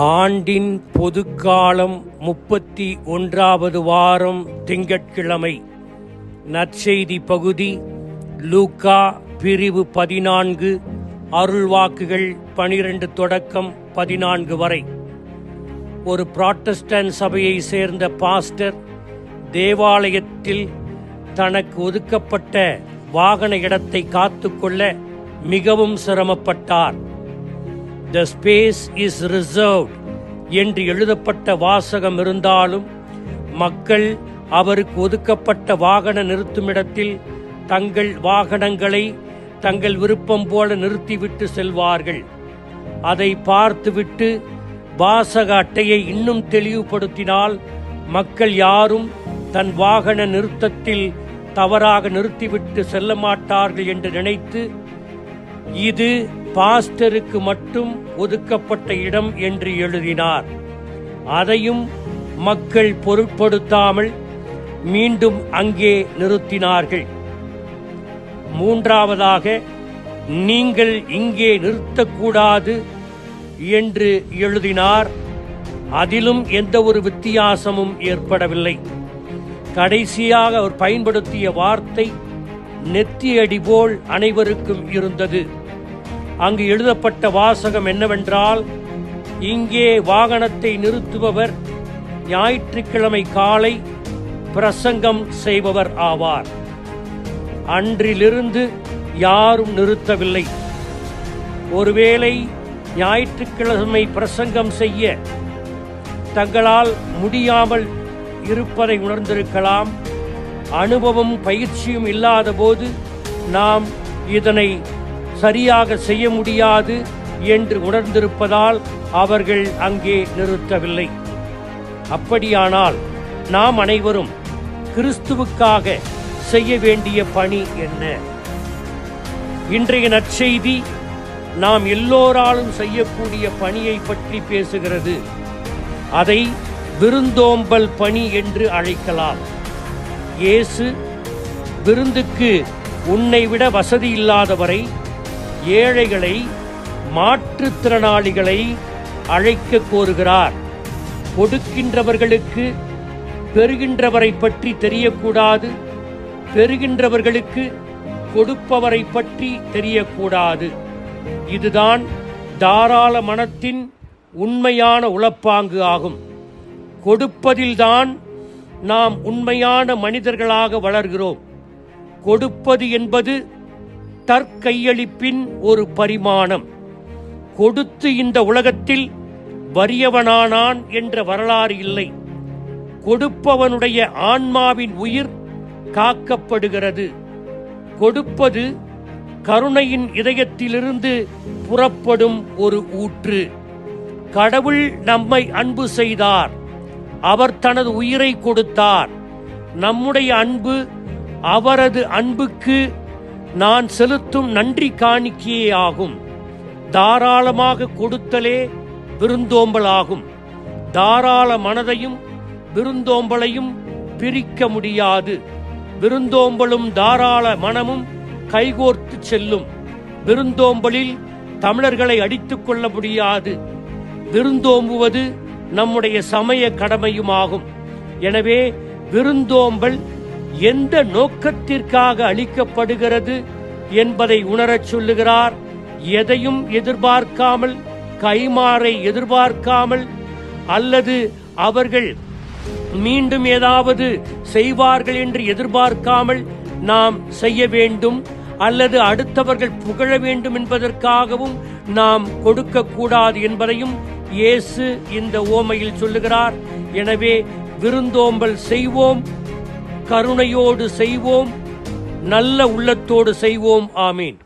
ஆண்டின் பொதுக்காலம் 31வது வாரம் திங்கட்கிழமை. நற்செய்தி பகுதி லூக்கா பிரிவு 14 அருள்வாக்குகள் 12 தொடக்கம் 14 வரை. ஒரு புராட்டஸ்டன்ட் சபையை சேர்ந்த பாஸ்டர் தேவாலயத்தில் தனக்கு ஒதுக்கப்பட்ட வாகன இடத்தை காத்துக்கொள்ள மிகவும் சிரமப்பட்டார். The space is reserved என்று எழுதப்பட்ட வாசகம் இருந்தாலும் மக்கள் அவருக்கு ஒதுக்கப்பட்ட வாகன நிறுத்துமிடத்தில் தங்கள் வாகனங்களை தங்கள் விருப்பம் போல நிறுத்திவிட்டு செல்வார்கள். அதை பார்த்துவிட்டு வாசக அட்டையை இன்னும் தெளிவுபடுத்தினால் மக்கள் யாரும் தன் வாகன நிறுத்தத்தில் தவறாக நிறுத்திவிட்டு செல்ல மாட்டார்கள் என்று நினைத்து இது பாஸ்டருக்கு மட்டும் ஒதுக்கப்பட்ட இடம் என்று எழுதினார். அதையும் மக்கள் பொருட்படுத்தாமல் மீண்டும் அங்கே நிறுத்தினார்கள். மூன்றாவதாக, நீங்கள் இங்கே நிறுத்தக்கூடாது என்று எழுதினார். அதிலும் எந்த ஒரு வித்தியாசமும் ஏற்படவில்லை. கடைசியாக அவர் பயன்படுத்திய வார்த்தை நெத்தியடி போல் அனைவருக்கும் இருந்தது. அங்கு எழுதப்பட்ட வாசகம் என்னவென்றால், இங்கே வாகனத்தை நிறுத்துபவர் ஞாயிற்றுக்கிழமை காலை பிரசங்கம் செய்பவர் ஆவார். அன்றிலிருந்து யாரும் நிறுத்தவில்லை. ஒருவேளை ஞாயிற்றுக்கிழமை பிரசங்கம் செய்ய தங்களால் முடியாமல் இருப்பதை உணர்ந்திருக்கலாம். அனுபவம் பயிற்சியும் இல்லாத போது நாம் இதனை சரியாக செய்ய முடியாது என்று உணர்ந்திருப்பதால் அவர்கள் அங்கே நிறுத்தவில்லை. அப்படியானால் நாம் அனைவரும் கிறிஸ்துவுக்காக செய்ய வேண்டிய பணி என்ன? இன்றைய நற்செய்தி நாம் எல்லோராலும் செய்யக்கூடிய பணியை பற்றி பேசுகிறது. அதை விருந்தோம்பல் பணி என்று அழைக்கலாம். இயேசு விருந்துக்கு உன்னை விட வசதி இல்லாதவரை, ஏழைகளை, மாற்றுத்திறனாளிகளை அழைக்க கோருகிறார். கொடுக்கின்றவர்களுக்கு பெறுகின்றவரை பற்றி தெரியக்கூடாது, பெறுகின்றவர்களுக்கு கொடுப்பவரை பற்றி தெரியக்கூடாது. இதுதான் தாராள மனத்தின் உண்மையான உளப்பாங்கு ஆகும். கொடுப்பதில்தான் நாம் உண்மையான மனிதர்களாக வளர்கிறோம். கொடுப்பது என்பது தற்கையளிப்பின் ஒரு பரிமாணம். கொடுத்து இந்த உலகத்தில் வறியவனானான் என்ற வரலாறு இல்லை. கொடுப்பவனுடைய ஆன்மாவின் உயிர் காக்கப்படுகிறது. கொடுப்பது கருணையின் இதயத்திலிருந்து புறப்படும் ஒரு ஊற்று. கடவுள் நம்மை அன்பு செய்தார். அவர் தனது உயிரை கொடுத்தார். நம்முடைய அன்பு அவரது அன்புக்கு நான் செலுத்தும் நன்றி காணிக்கையே ஆகும். தாராளமாக கொடுத்தலே விருந்தோம்பல் ஆகும். தாராள மனதையும் விருந்தோம்பலையும் பிரிக்க முடியாது. விருந்தோம்பலும் தாராள மனமும் கைகோர்த்து செல்லும். விருந்தோம்பலில் தமிழர்களை அடித்துக் கொள்ள முடியாது. விருந்தோம்புவது நம்முடைய சமய கடமையுமாகும். எனவே விருந்தோம்பல் எந்த நோக்கத்திற்காக அளிக்கப்படுகிறது என்பதை உணரச் சொல்லுகிறார். எதையும் எதிர்பார்க்காமல், கைமாறை எதிர்பார்க்காமல், அல்லது அவர்கள் மீண்டும் ஏதாவது செய்வார்கள் என்று எதிர்பார்க்காமல் நாம் செய்ய வேண்டும். அல்லது அடுத்தவர்கள் புகழ வேண்டும் என்பதற்காகவும் நாம் கொடுக்கக்கூடாது என்பதையும் இயேசு இந்த உவமையில் சொல்லுகிறார். எனவே விருந்தோம்பல் செய்வோம், கருணையோடு செய்வோம், நல்ல உள்ளத்தோடு செய்வோம். ஆமீன்.